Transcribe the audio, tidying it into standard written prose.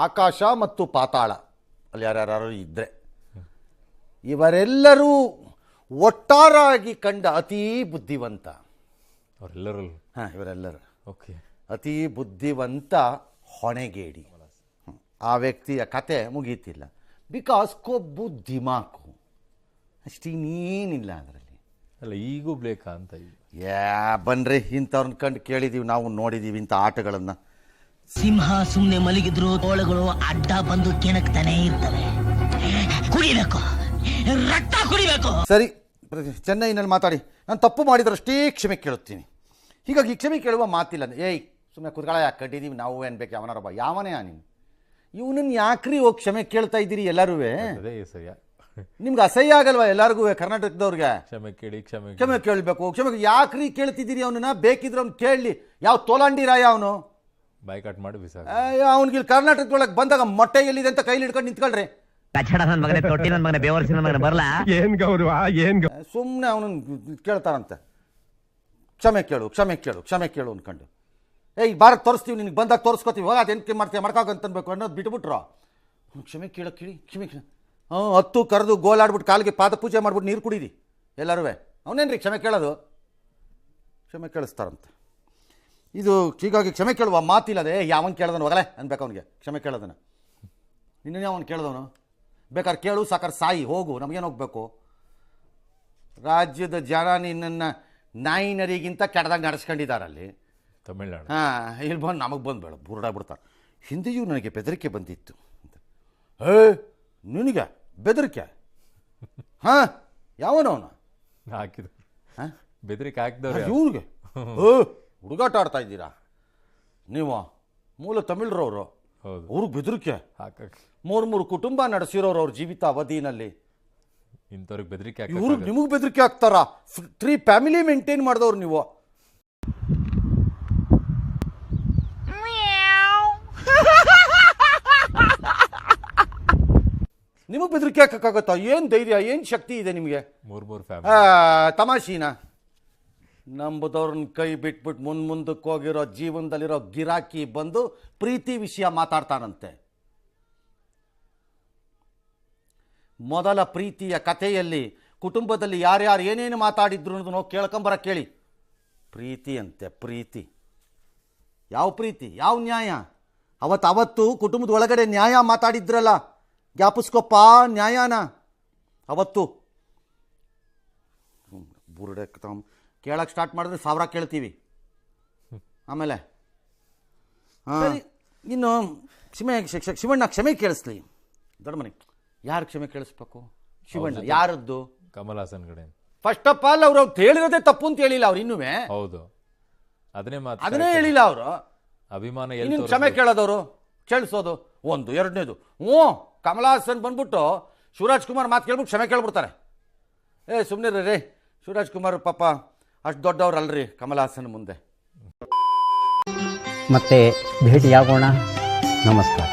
ಆಕಾಶ ಮತ್ತು ಪಾತಾಳ ಅಲ್ಲಿ ಯಾರ್ಯಾರು ಇದ್ದರೆ ಇವರೆಲ್ಲರೂ ಒಟ್ಟಾರಾಗಿ ಕಂಡ ಅತೀ ಬುದ್ಧಿವಂತ ಅವರೆಲ್ಲರೂ ಇವರೆಲ್ಲರೂ ಓಕೆ ಅತೀ ಬುದ್ಧಿವಂತ ಹೊಣೆಗೇಡಿ ಆ ವ್ಯಕ್ತಿಯ ಕತೆ ಮುಗೀತಿಲ್ಲ. ಬಿಕಾಸ್ ಕೊಬ್ಬು ದಿಮಾಕು ಅಷ್ಟೇನೇನಿಲ್ಲ ಅದರಲ್ಲಿ. ಅಲ್ಲ ಈಗೂ ಬೇಕಾ ಅಂತ ಬನ್ರಿ ಇಂಥವ್ರನ್ನ ಕಂಡು ಕೇಳಿದ್ದೀವಿ, ನಾವು ನೋಡಿದ್ದೀವಿ ಇಂಥ ಆಟಗಳನ್ನು. ಸಿಂಹ ಸುಮ್ಮನೆ ಮಲಗಿದ್ರು ತೋಳಗಳು ಅಡ್ಡ ಬಂದು ಕೆಣಕ್ತಾನೆ ಇರ್ತವೆ. ಕುಡಿಬೇಕು, ರಕ್ತ ಕುಡಿಬೇಕು. ಸರಿ, ಚೆನ್ನೈನಲ್ಲಿ ಮಾತಾಡಿ ನಾನು ತಪ್ಪು ಮಾಡಿದ್ರಷ್ಟೇ ಕ್ಷಮೆ ಕೇಳುತ್ತೀನಿ. ಹೀಗಾಗಿ ಕ್ಷಮೆ ಕೇಳುವ ಮಾತಿಲ್ಲ. ಏಯ್ ಸುಮ್ಮನೆ ಕುತ್ಗಳ ಯಾಕೆ ಕಟ್ಟಿದ್ದೀವಿ ನಾವು ಏನ್ಬೇಕು ಯಾವನಾರೊಬ್ಬ ಯಾವನೇ ನೀನು ಇವನನ್ನು ಯಾಕ್ರಿ ಹೋಗಿ ಕ್ಷಮೆ ಕೇಳ್ತಾ ಇದ್ದೀರಿ ಎಲ್ಲರೂ? ನಿಮ್ಗೆ ಅಸಹ್ಯ ಆಗಲ್ವಾ ಎಲ್ಲರಿಗೂ ಕರ್ನಾಟಕದವ್ರಿಗೆ? ಕ್ಷಮೆ ಕೇಳಬೇಕು. ಕ್ಷಮೆ ಯಾಕ್ರಿ ಕೇಳ್ತಿದ್ದೀರಿ ಅವನನ್ನ? ಬೇಕಿದ್ರೆ ಅವ್ನು ಕೇಳಲಿ. ಯಾವ ತೋಲಾಂಡಿ ರಾಯ ಅವನು ಬಾಯ್ಕಾಟ್ ಮಾಡಿ ಅವ್ನಿಗೆ ಇಲ್ಲಿ ಕರ್ನಾಟಕದೊಳಗೆ ಬಂದಾಗ ಮೊಟ್ಟೆ ಎಲ್ಲಿದೆ ಅಂತ ಕೈಲಿ ಹಿಡ್ಕೊಂಡು ನಿಂತ್ಕೊಳ್ರಿ. ಸುಮ್ಮನೆ ಅವನನ್ನು ಕೇಳ್ತಾರಂತೆ ಕ್ಷಮೆ ಕೇಳು ಕ್ಷಮೆ ಕೇಳು ಕ್ಷಮೆ ಕೇಳು ಅನ್ಕೊಂಡು. ಏಯ್ ಭಾರತ್ ತೋರಿಸ್ತೀವಿ ನಿನಗೆ ಬಂದಾಗ ತೋರಿಸ್ಕೊತೀವಿ, ಹೋಗ ಅದೇನು ಮಾಡ್ತೀವಿ ಮಾಡ್ಕಾಗಂತನ್ಬೇಕು ಅನ್ನೋದು ಬಿಟ್ಬಿಟ್ರು. ಕ್ಷಮೆ ಕೇಳೋ ಕೇಳಿ ಕ್ಷಮೆ ಕೇಳಿ. ಹತ್ತು ಕರೆದು ಗೋಲಾಡ್ಬಿಟ್ಟು ಕಾಲಿಗೆ ಪಾದ ಪೂಜೆ ಮಾಡ್ಬಿಟ್ಟು ನೀರು ಕುಡೀರಿ ಎಲ್ಲರೂ. ಅವನೇನ್ರಿ ಕ್ಷಮೆ ಕೇಳೋದು? ಕ್ಷಮೆ ಕೇಳಿಸ್ತಾರಂತೆ. ಇದು ಹೀಗಾಗಿ ಕ್ಷಮೆ ಕೇಳುವ ಮಾತಿಲ್ಲದೆ ಯಾವನ್ ಕೇಳ್ದನು ಹೋಗಲೇ ಅನ್ಬೇಕು ಅವನಿಗೆ ಕ್ಷಮೆ ಕೇಳೋದನ್ನು. ನಿನ್ನೆ ಅವನು ಕೇಳ್ದವನು ಬೇಕಾದ್ರೆ ಕೇಳು ಸಾಕಾರೆ ಸಾಯಿ ಹೋಗು, ನಮಗೇನು ಹೋಗ್ಬೇಕು? ರಾಜ್ಯದ ಜನ ನಿನ್ನನ್ನು ನಾಯಿನರಿಗಿಂತ ಕೆಟ್ಟದಾಗ ನಡೆಸ್ಕೊಂಡಿದ್ದಾರಲ್ಲಿ ತಮಿಳ್ನಾಡು. ಇಲ್ಲಿ ಬಂದು ನಮಗೆ ಬಂದು ಬುರುಡಾಗ್ಬಿಡ್ತಾರೆ. ಹಿಂದೆಯೂ ನನಗೆ ಬೆದರಿಕೆ ಬಂದಿತ್ತು ಅಂತ. ನಿನಗೆ ಬೆದರಿಕೆ? ಯಾವನವನು ಹಾಕಿದ ಬೆದರಿಕೆ ಹಾಕಿದವ್ರು ಇವ್ರಿಗೆ ಹುಡುಗಾಟ ಆಡ್ತಾ ಇದ್ದೀರಾ ನೀವು? ಮೂಲ ತಮಿಳ್ರವರು, ಅವ್ರಿಗೆ ಬೆದರಿಕೆ. 3 ಕುಟುಂಬ ನಡೆಸಿರೋರು ಅವ್ರ ಜೀವಿತ ಅವಧಿನಲ್ಲಿ. ಇಂಥವ್ರಿಗೆ ಬೆದರಿಕೆ ಇವ್ರಿಗೆ ನಿಮಗೆ ಬೆದರಿಕೆ ಹಾಕ್ತಾರ? 3 ಫ್ಯಾಮಿಲಿ ಮೇಂಟೈನ್ ಮಾಡಿದವ್ರು ನೀವು. ನಿಮಗೆ ಬೆದರಿಕೆ ಹಾಕಕ್ಕಾಗತ್ತಾ? ಏನು ಧೈರ್ಯ, ಏನು ಶಕ್ತಿ ಇದೆ ನಿಮಗೆ? 3 ತಮಾಷಿನ ನಂಬುದವ್ರನ್ನ ಕೈ ಬಿಟ್ಬಿಟ್ಟು ಮುಂದಕ್ಕೆ ಹೋಗಿರೋ ಜೀವನದಲ್ಲಿರೋ ಗಿರಾಕಿ ಬಂದು ಪ್ರೀತಿ ವಿಷಯ ಮಾತಾಡ್ತಾನಂತೆ. ಮೊದಲ ಪ್ರೀತಿಯ ಕಥೆಯಲ್ಲಿ ಕುಟುಂಬದಲ್ಲಿ ಯಾರ್ಯಾರು ಏನೇನು ಮಾತಾಡಿದ್ರು ಅನ್ನೋದು ನಾವು ಕೇಳ್ಕೊಂಬರ ಕೇಳಿ. ಪ್ರೀತಿ ಅಂತೆ, ಪ್ರೀತಿ. ಯಾವ ಪ್ರೀತಿ, ಯಾವ ನ್ಯಾಯ? ಅವತ್ತು ಕುಟುಂಬದ ಒಳಗಡೆ ನ್ಯಾಯ ಮಾತಾಡಿದ್ರಲ್ಲ, ಜ್ಞಾಪಿಸ್ಕೊಪ್ಪ ನ್ಯಾಯನ. ಅವತ್ತು ಬುರುಡೆ ಕೇಳಕ್ಕೆ ಸ್ಟಾರ್ಟ್ ಮಾಡಿದ್ರೆ 1000 ಕೇಳ್ತೀವಿ. ಆಮೇಲೆ ಇನ್ನು ಶಿವಣ್ಣ ಕ್ಷಮೆ ಕೇಳಿಸ್ಲಿ. ದೊಡ್ಡ ಮನೆ ಯಾರು ಕ್ಷಮೆ ಕೇಳಿಸ್ಬೇಕು? ಶಿವಣ್ಣ ಯಾರದ್ದು? ಕಮಲ್ ಹಾಸನ್ ಕಡೆ. ಫಸ್ಟ್ ಆಫ್ ಆಲ್ ಅವ್ರು ಹೇಳಿರೋದೇ ತಪ್ಪು ಅಂತ ಹೇಳಿಲ್ಲ ಅವ್ರು ಇನ್ನೂ. ಹೌದು, ಅದನ್ನೇ ಹೇಳಿಲ್ಲ ಅವರು. ಅಭಿಮಾನ ಕ್ಷಮೆ ಕೇಳೋದವರು ಕೇಳಿಸೋದು ಒಂದು. ಎರಡನೇದು ಕಮಲ್ ಹಾಸನ್ ಬಂದ್ಬಿಟ್ಟು ಶಿವರಾಜ್ ಕುಮಾರ್ ಮಾತು ಕೇಳ್ಬಿಟ್ಟು ಕ್ಷಮೆ ಕೇಳ್ಬಿಡ್ತಾರೆ. ಸುಮ್ಮನೆ ರೀ, ಶಿವರಾಜ್ ಕುಮಾರ್ ಪಾಪ ಅಷ್ಟು ದೊಡ್ಡವ್ರು ಅಲ್ರಿ ಕಮಲ್ ಹಾಸನ್ ಮುಂದೆ. ಮತ್ತೆ ಭೇಟಿಯಾಗೋಣ. ನಮಸ್ಕಾರ.